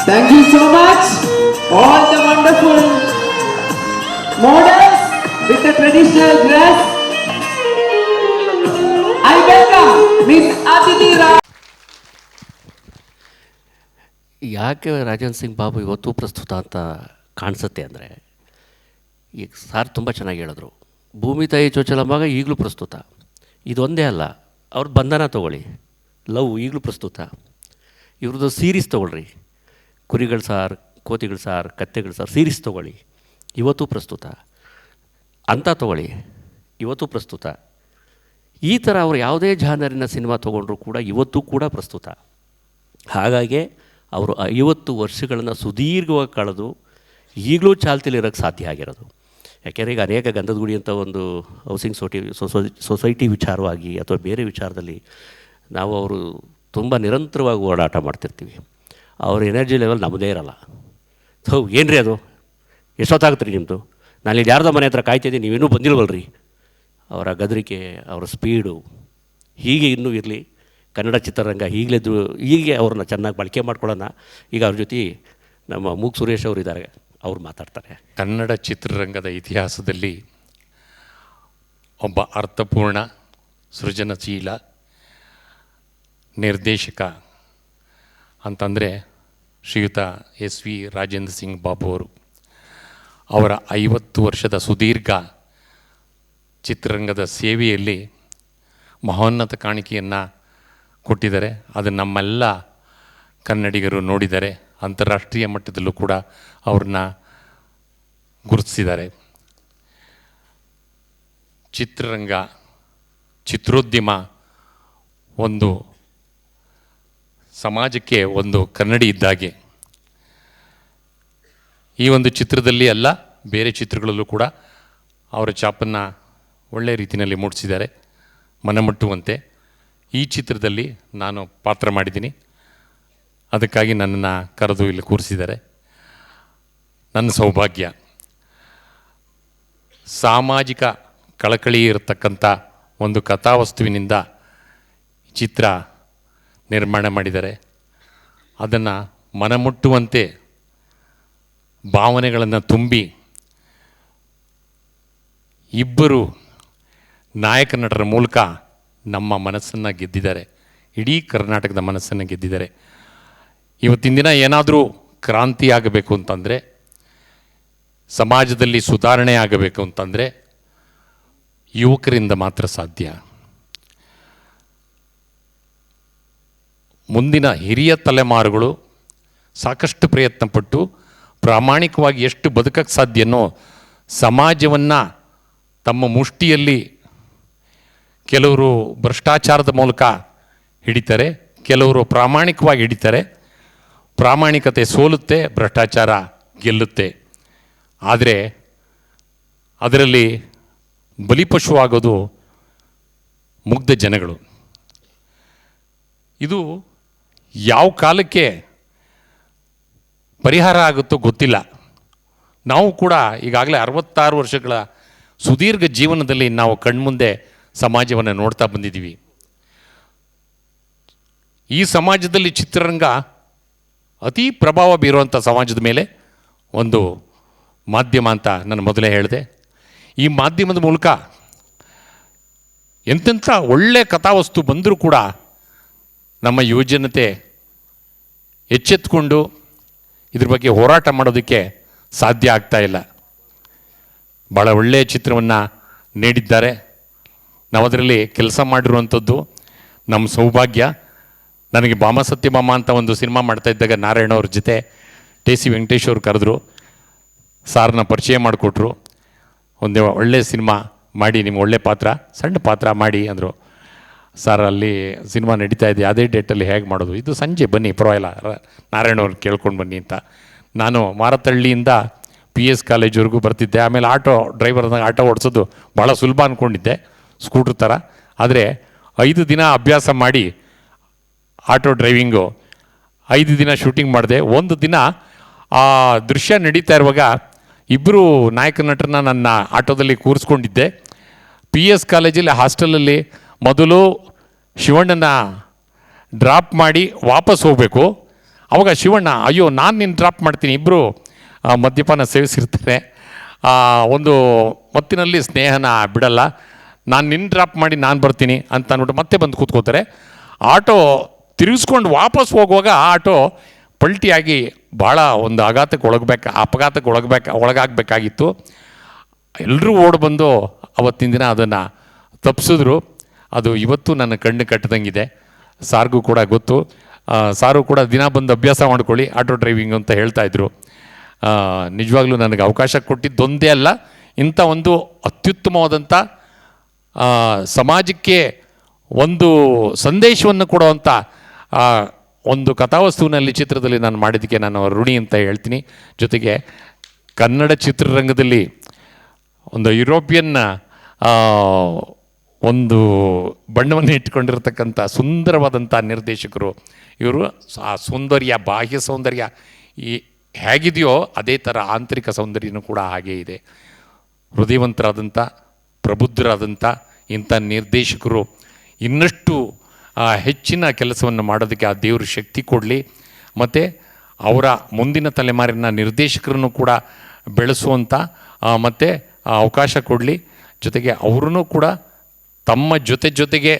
Thank you so much, all the wonderful models with the traditional dress. I welcome Miss Aditi Rao. ಯಾಕೆ ರಾಜನ್ ಸಿಂಗ್ ಬಾಬು ಇವತ್ತು ಪ್ರಸ್ತುತ ಅಂತ ಕಾಣಿಸುತ್ತೆ ಅಂದರೆ, ಈಗ ಸಾರ್ ತುಂಬ ಚೆನ್ನಾಗಿ ಹೇಳಿದ್ರು, ಭೂಮಿ ತಾಯಿ ಚೊಚ್ಚಲಮಗ ಈಗಲೂ ಪ್ರಸ್ತುತ. ಇದೊಂದೇ ಅಲ್ಲ, ಅವ್ರದ್ದು ಬಂಧನ ತೊಗೊಳ್ಳಿ, ಲವ್ ಈಗಲೂ ಪ್ರಸ್ತುತ. ಇವ್ರದ್ದು ಸೀರೀಸ್ ತೊಗೊಳ್ರಿ, ಕುರಿಗಳು ಸಾರ್, ಕೋತಿಗಳು ಸಾರ್, ಕತ್ತೆಗಳು ಸಾರ್ ಸೀರೀಸ್ ತೊಗೊಳ್ಳಿ, ಇವತ್ತು ಪ್ರಸ್ತುತ. ಅಂತ ತೊಗೊಳ್ಳಿ, ಇವತ್ತು ಪ್ರಸ್ತುತ. ಈ ಥರ ಅವರು ಯಾವುದೇ ಜಾನರಿನ ಸಿನಿಮಾ ತೊಗೊಂಡ್ರೂ ಕೂಡ ಇವತ್ತು ಕೂಡ ಪ್ರಸ್ತುತ. ಹಾಗಾಗಿ ಅವರು 50 ವರ್ಷಗಳನ್ನು ಸುದೀರ್ಘವಾಗಿ ಕಳೆದು ಈಗಲೂ ಚಾಲ್ತಿಲಿರೋಕ್ಕೆ ಸಾಧ್ಯ ಆಗಿರೋದು. ಯಾಕೆಂದರೆ ಈಗ ಅನೇಕ ಗಂಧದ ಗುಡಿ ಅಂತ ಒಂದು ಹೌಸಿಂಗ್ ಸೊಸೈಟಿ ವಿಚಾರವಾಗಿ ಅಥವಾ ಬೇರೆ ವಿಚಾರದಲ್ಲಿ ನಾವು ಅವರು ತುಂಬ ನಿರಂತರವಾಗಿ ಓಡಾಟ ಮಾಡ್ತಿರ್ತೀವಿ. ಅವ್ರ ಎನರ್ಜಿ ಲೆವೆಲ್ ನಮ್ಮದೇ ಇರಲ್ಲ. ಏನು ರೀ ಅದು, ಎಷ್ಟೊತ್ತಾಗುತ್ತೆ ರೀ ನಿಮ್ಮದು, ನಾನು ಇಲ್ಲಿ ಯಾರ್ದೋ ಮನೆ ಹತ್ರ ಕಾಯ್ತಿದ್ದೀನಿ, ನೀವೇನೂ ಬಂದಿಲ್ವಲ್ರಿ. ಅವರ ಗದರಿಕೆ, ಅವರ ಸ್ಪೀಡು ಹೀಗೆ ಇನ್ನೂ ಇರಲಿ. ಕನ್ನಡ ಚಿತ್ರರಂಗ ಹೀಗೆ ಅವ್ರನ್ನ ಚೆನ್ನಾಗಿ ಬಳಕೆ ಮಾಡ್ಕೊಳ್ಳೋಣ. ಈಗ ಅವ್ರ ಜೊತೆ ನಮ್ಮ ಮೂಕ್ ಸುರೇಶ್ ಅವರು ಇದ್ದಾರೆ, ಅವ್ರು ಮಾತಾಡ್ತಾರೆ. ಕನ್ನಡ ಚಿತ್ರರಂಗದ ಇತಿಹಾಸದಲ್ಲಿ ಒಬ್ಬ ಅರ್ಥಪೂರ್ಣ, ಸೃಜನಶೀಲ ನಿರ್ದೇಶಕ ಅಂತಂದರೆ ಶ್ರೀಯುತ SV ರಾಜೇಂದ್ರ ಸಿಂಗ್ ಬಾಬು ಅವರು. ಅವರ 50 ವರ್ಷದ ಸುದೀರ್ಘ ಚಿತ್ರರಂಗದ ಸೇವೆಯಲ್ಲಿ ಮಹೋನ್ನತ ಕಾಣಿಕೆಯನ್ನು ಕೊಟ್ಟಿದ್ದಾರೆ. ಅದು ನಮ್ಮೆಲ್ಲ ಕನ್ನಡಿಗರು ನೋಡಿದ್ದಾರೆ. ಅಂತಾರಾಷ್ಟ್ರೀಯ ಮಟ್ಟದಲ್ಲೂ ಕೂಡ ಅವ್ರನ್ನ ಗುರುತಿಸಿದ್ದಾರೆ. ಚಿತ್ರರಂಗ, ಚಿತ್ರೋದ್ಯಮ ಒಂದು ಸಮಾಜಕ್ಕೆ ಒಂದು ಕನ್ನಡಿ ಇದ್ದಾಗೆ. ಈ ಒಂದು ಚಿತ್ರದಲ್ಲಿ ಅಲ್ಲ, ಬೇರೆ ಚಿತ್ರಗಳಲ್ಲೂ ಕೂಡ ಅವರ ಛಾಪನ್ನು ಒಳ್ಳೆಯ ರೀತಿಯಲ್ಲಿ ಮೂಡಿಸಿದ್ದಾರೆ, ಮನಮುಟ್ಟುವಂತೆ. ಈ ಚಿತ್ರದಲ್ಲಿ ನಾನು ಪಾತ್ರ ಮಾಡಿದ್ದೀನಿ, ಅದಕ್ಕಾಗಿ ನನ್ನನ್ನು ಕರೆದು ಇಲ್ಲಿ ಕೂರಿಸಿದ್ದಾರೆ. ನನ್ನ ಸೌಭಾಗ್ಯ. ಸಾಮಾಜಿಕ ಕಳಕಳಿ ಇರತಕ್ಕಂಥ ಒಂದು ಕಥಾವಸ್ತುವಿನಿಂದ ಚಿತ್ರ ನಿರ್ಮಾಣ ಮಾಡಿದ್ದಾರೆ. ಅದನ್ನು ಮನಮುಟ್ಟುವಂತೆ ಭಾವನೆಗಳನ್ನು ತುಂಬಿ ಇಬ್ಬರು ನಾಯಕ ನಟರ ಮೂಲಕ ನಮ್ಮ ಮನಸ್ಸನ್ನು ಗೆದ್ದಿದ್ದಾರೆ, ಇಡೀ ಕರ್ನಾಟಕದ ಮನಸ್ಸನ್ನು ಗೆದ್ದಿದ್ದಾರೆ. ಇವತ್ತಿನ ದಿನ ಏನಾದರೂ ಕ್ರಾಂತಿ ಆಗಬೇಕು ಅಂತಂದರೆ, ಸಮಾಜದಲ್ಲಿ ಸುಧಾರಣೆ ಆಗಬೇಕು ಅಂತಂದರೆ ಯುವಕರಿಂದ ಮಾತ್ರ ಸಾಧ್ಯ. ಮುಂದಿನ ಹಿರಿಯ ತಲೆಮಾರುಗಳು ಸಾಕಷ್ಟು ಪ್ರಯತ್ನಪಟ್ಟು ಪ್ರಾಮಾಣಿಕವಾಗಿ ಎಷ್ಟು ಬದುಕಕ್ಕೆ ಸಾಧ್ಯನೋ ಸಮಾಜವನ್ನು ತಮ್ಮ ಮುಷ್ಟಿಯಲ್ಲಿ ಕೆಲವರು ಭ್ರಷ್ಟಾಚಾರದ ಮೂಲಕ ಹಿಡಿತಾರೆ, ಕೆಲವರು ಪ್ರಾಮಾಣಿಕವಾಗಿ ಹಿಡಿತಾರೆ. ಪ್ರಾಮಾಣಿಕತೆ ಸೋಲುತ್ತೆ, ಭ್ರಷ್ಟಾಚಾರ ಗೆಲ್ಲುತ್ತೆ. ಆದರೆ ಅದರಲ್ಲಿ ಬಲಿಪಶುವಾಗೋದು ಮುಗ್ಧ ಜನಗಳು. ಇದು ಯಾವ ಕಾಲಕ್ಕೆ ಪರಿಹಾರ ಆಗುತ್ತೋ ಗೊತ್ತಿಲ್ಲ. ನಾವು ಕೂಡ ಈಗಾಗಲೇ 66 ವರ್ಷಗಳ ಸುದೀರ್ಘ ಜೀವನದಲ್ಲಿ ನಾವು ಕಣ್ಮುಂದೆ ಸಮಾಜವನ್ನು ನೋಡ್ತಾ ಬಂದಿದ್ದೀವಿ. ಈ ಸಮಾಜದಲ್ಲಿ ಚಿತ್ರರಂಗ ಅತಿ ಪ್ರಭಾವ ಬೀರುವಂಥ ಸಮಾಜದ ಮೇಲೆ ಒಂದು ಮಾಧ್ಯಮ ಅಂತ ನಾನು ಮೊದಲೇ ಹೇಳಿದೆ. ಈ ಮಾಧ್ಯಮದ ಮೂಲಕ ಎಂತೆಂಥ ಒಳ್ಳೆಯ ಕಥಾವಸ್ತು ಬಂದರೂ ಕೂಡ ನಮ್ಮ ಯುವಜನತೆ ಎಚ್ಚೆತ್ತುಕೊಂಡು ಇದ್ರ ಬಗ್ಗೆ ಹೋರಾಟ ಮಾಡೋದಕ್ಕೆ ಸಾಧ್ಯ ಆಗ್ತಾ ಇಲ್ಲ. ಭಾಳ ಒಳ್ಳೆಯ ಚಿತ್ರವನ್ನು ನೀಡಿದ್ದಾರೆ. ನಾವು ಅದರಲ್ಲಿ ಕೆಲಸ ಮಾಡಿರುವಂಥದ್ದು ನಮ್ಮ ಸೌಭಾಗ್ಯ. ನನಗೆ ಭಾಮ ಸತ್ಯಭಾಮ ಅಂತ ಒಂದು ಸಿನಿಮಾ ಮಾಡ್ತಾಯಿದ್ದಾಗ ನಾರಾಯಣ ಅವ್ರ ಜೊತೆ TC ವೆಂಕಟೇಶ್ ಅವರು ಕರೆದ್ರು, ಸಾರನ್ನ ಪರಿಚಯ ಮಾಡಿಕೊಟ್ರು. ಒಂದು ಒಳ್ಳೆಯ ಸಿನಿಮಾ ಮಾಡಿ, ನಿಮ್ಗೆ ಒಳ್ಳೆಯ ಪಾತ್ರ, ಸಣ್ಣ ಪಾತ್ರ ಮಾಡಿ ಅಂದರು. ಸರ್ ಅಲ್ಲಿ ಸಿನಿಮಾ ನಡೀತಾ ಇದೆ, ಅದೇ ಡೇಟಲ್ಲಿ ಹೇಗೆ ಮಾಡೋದು, ಇದು ಸಂಜೆ ಬನ್ನಿ ಪರವಾಗಿಲ್ಲ, ನಾರಾಯಣವ್ರನ್ನ ಕೇಳ್ಕೊಂಡು ಬನ್ನಿ ಅಂತ. ನಾನು ಮಾರತಹಳ್ಳಿಯಿಂದ PS ಕಾಲೇಜ್ವರೆಗೂ ಬರ್ತಿದ್ದೆ. ಆಮೇಲೆ ಆಟೋ ಡ್ರೈವರ್ನಾಗ ಆಟೋ ಓಡಿಸೋದು ಭಾಳ ಸುಲಭ ಅಂದ್ಕೊಂಡಿದ್ದೆ, ಸ್ಕೂಟ್ರ್ ಥರ. ಆದರೆ 5 ದಿನ ಅಭ್ಯಾಸ ಮಾಡಿ ಆಟೋ ಡ್ರೈವಿಂಗು 5 ದಿನ ಶೂಟಿಂಗ್ ಮಾಡಿದೆ. ಒಂದು ದಿನ ಆ ದೃಶ್ಯ ನಡೀತಾ ಇರುವಾಗ ಇಬ್ಬರು ನಾಯಕ ನಟರನ್ನ ನನ್ನ ಆಟೋದಲ್ಲಿ ಕೂರಿಸ್ಕೊಂಡಿದ್ದೆ. PS ಕಾಲೇಜಲ್ಲಿ ಹಾಸ್ಟೆಲಲ್ಲಿ ಮೊದಲು ಶಿವಣ್ಣನ ಡ್ರಾಪ್ ಮಾಡಿ ವಾಪಸ್ ಹೋಗಬೇಕು. ಅವಾಗ ಶಿವಣ್ಣ, ಅಯ್ಯೋ ನಾನು ನಿನ್ನ ಡ್ರಾಪ್ ಮಾಡ್ತೀನಿ, ಇಬ್ಬರು ಮದ್ಯಪಾನ ಸೇವಿಸಿರ್ತಾರೆ, ಒಂದು ಮತ್ತಿನಲ್ಲಿ ಸ್ನೇಹನ ಬಿಡಲ್ಲ, ನಾನು ನಿನ್ನ ಡ್ರಾಪ್ ಮಾಡಿ ನಾನು ಬರ್ತೀನಿ ಅಂತ ಅಂದ್ಬಿಟ್ಟು ಮತ್ತೆ ಬಂದು ಕೂತ್ಕೋತಾರೆ. ಆಟೋ ತಿರುಗಿಸ್ಕೊಂಡು ವಾಪಸ್ ಹೋಗುವಾಗ ಆ ಆಟೋ ಪಲ್ಟಿಯಾಗಿ ಭಾಳ ಒಂದು ಅಪಘಾತಕ್ಕೆ ಒಳಗಾಗಬೇಕಾಗಿತ್ತು. ಎಲ್ಲರೂ ಓಡಿ ಬಂದು ಅವತ್ತಿನ ದಿನ ಅದನ್ನು ತಪ್ಪಿಸಿದ್ರು. ಅದು ಇವತ್ತು ನನ್ನ ಕಣ್ಣು ಕಟ್ಟದಂಗಿದೆ. ಸಾರ್ಗೂ ಕೂಡ ಗೊತ್ತು. ಸಾರು ಕೂಡ ದಿನ ಬಂದು ಅಭ್ಯಾಸ ಮಾಡ್ಕೊಳ್ಳಿ ಆಟೋ ಡ್ರೈವಿಂಗ್ ಅಂತ ಹೇಳ್ತಾಯಿದ್ರು. ನಿಜವಾಗ್ಲೂ ನನಗೆ ಅವಕಾಶ ಕೊಟ್ಟಿದ್ದೊಂದೇ ಅಲ್ಲ, ಇಂಥ ಒಂದು ಅತ್ಯುತ್ತಮವಾದಂಥ ಸಮಾಜಕ್ಕೆ ಒಂದು ಸಂದೇಶವನ್ನು ಕೊಡುವಂಥ ಒಂದು ಕಥಾವಸ್ತುವಿನಲ್ಲಿ ಚಿತ್ರದಲ್ಲಿ ನಾನು ಮಾಡಿದ್ದಕ್ಕೆ ನಾನು ಋಣಿ ಅಂತ ಹೇಳ್ತೀನಿ. ಜೊತೆಗೆ ಕನ್ನಡ ಚಿತ್ರರಂಗದಲ್ಲಿ ಒಂದು ಯುರೋಪಿಯನ್ ಒಂದು ಬಣ್ಣವನ್ನು ಇಟ್ಕೊಂಡಿರ್ತಕ್ಕಂಥ ಸುಂದರವಾದಂಥ ನಿರ್ದೇಶಕರು ಇವರು. ಆ ಸೌಂದರ್ಯ, ಬಾಹ್ಯ ಸೌಂದರ್ಯ ಹೇಗಿದೆಯೋ ಅದೇ ಥರ ಆಂತರಿಕ ಸೌಂದರ್ಯನೂ ಕೂಡ ಹಾಗೇ ಇದೆ. ಹೃದಯವಂತರಾದಂಥ, ಪ್ರಬುದ್ಧರಾದಂಥ ಇಂಥ ನಿರ್ದೇಶಕರು ಇನ್ನಷ್ಟು ಹೆಚ್ಚಿನ ಕೆಲಸವನ್ನು ಮಾಡೋದಕ್ಕೆ ಆ ದೇವರು ಶಕ್ತಿ ಕೊಡಲಿ. ಮತ್ತು ಅವರ ಮುಂದಿನ ತಲೆಮಾರಿನ ನಿರ್ದೇಶಕರನ್ನು ಕೂಡ ಬೆಳೆಸುವಂಥ ಮತ್ತು ಅವಕಾಶ ಕೊಡಲಿ. ಜೊತೆಗೆ ಅವರೂ ಕೂಡ ತಮ್ಮ ಜೊತೆಗೆ